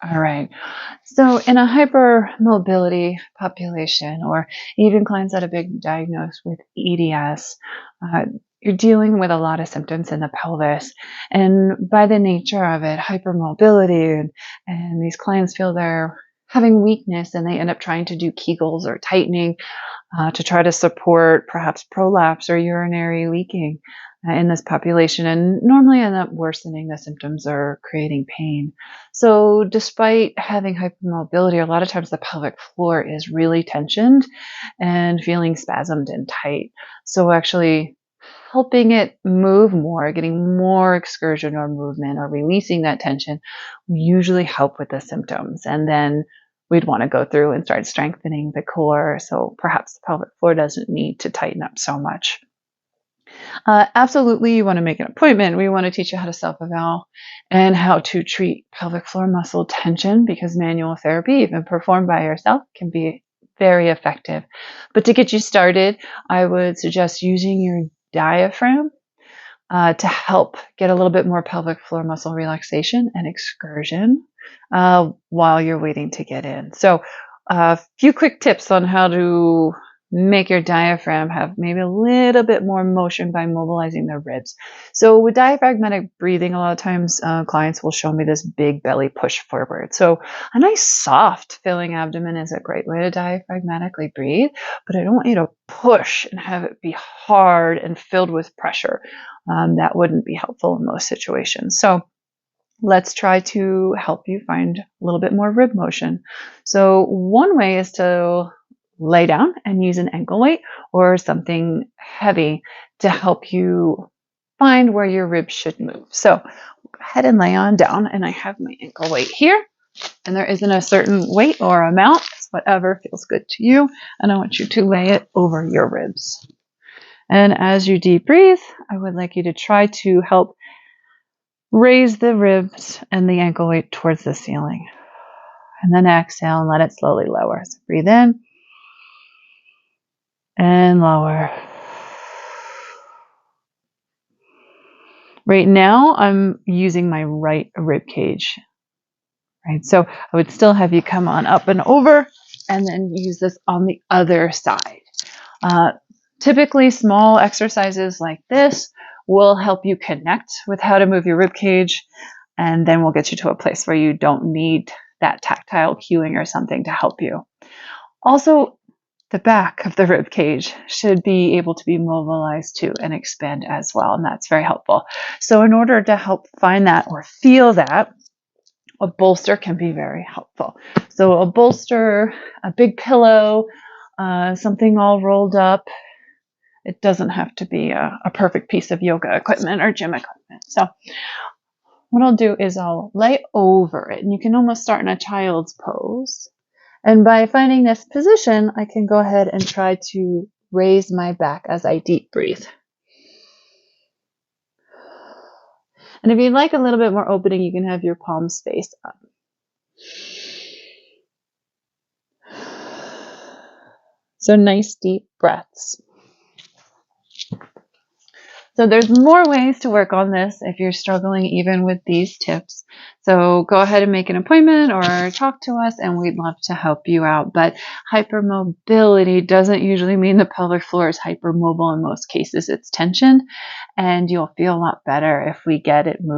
All right. So in a hypermobility population, or even clients that have been diagnosed with EDS, uh, you're dealing with a lot of symptoms in the pelvis. And by the nature of it, hypermobility, and these clients feel they're having weakness and they end up trying to do kegels or tightening to try to support perhaps prolapse or urinary leaking in this population, and normally end up worsening the symptoms or creating pain. So, despite having hypermobility, a lot of times the pelvic floor is really tensioned and feeling spasmed and tight. So, actually, helping it move more, getting more excursion or movement or releasing that tension will usually help with the symptoms. And then we'd want to go through and start strengthening the core so perhaps the pelvic floor doesn't need to tighten up so much. Absolutely, you want to make an appointment. We want to teach you how to self-eval and how to treat pelvic floor muscle tension, because manual therapy, even performed by yourself, can be very effective. But to get you started, I would suggest using your diaphragm to help get a little bit more pelvic floor muscle relaxation and excursion while you're waiting to get in. So a few quick tips on how to make your diaphragm have maybe a little bit more motion by mobilizing the ribs. So with diaphragmatic breathing, a lot of times clients will show me this big belly push forward. So a nice soft filling abdomen is a great way to diaphragmatically breathe, but I don't want you to push and have it be hard and filled with pressure. That wouldn't be helpful in most situations. So let's try to help you find a little bit more rib motion. So one way is to lay down and use an ankle weight or something heavy to help you find where your ribs should move. So go ahead and lay on down, and I have my ankle weight here, and there isn't a certain weight or amount. It's whatever feels good to you, and I want you to lay it over your ribs. And as you deep breathe, I would like you to try to help raise the ribs and the ankle weight towards the ceiling. And then exhale and let it slowly lower. So breathe in and lower. Right now, I'm using my right rib cage. Right, so I would still have you come on up and over, and then use this on the other side. Typically, small exercises like this will help you connect with how to move your rib cage, and then we'll get you to a place where you don't need that tactile cueing or something to help you. Also, the back of the rib cage should be able to be mobilized too and expand as well, and that's very helpful. So in order to help find that or feel that, a bolster can be very helpful. So a bolster, a big pillow, something all rolled up. It doesn't have to be a perfect piece of yoga equipment or gym equipment. So what I'll do is I'll lay over it, and you can almost start in a child's pose. And by finding this position, I can go ahead and try to raise my back as I deep breathe. And if you'd like a little bit more opening, you can have your palms face up. So nice deep breaths. So there's more ways to work on this if you're struggling even with these tips. So go ahead and make an appointment or talk to us, and we'd love to help you out. But hypermobility doesn't usually mean the pelvic floor is hypermobile. In most cases, it's tension, and you'll feel a lot better if we get it moving.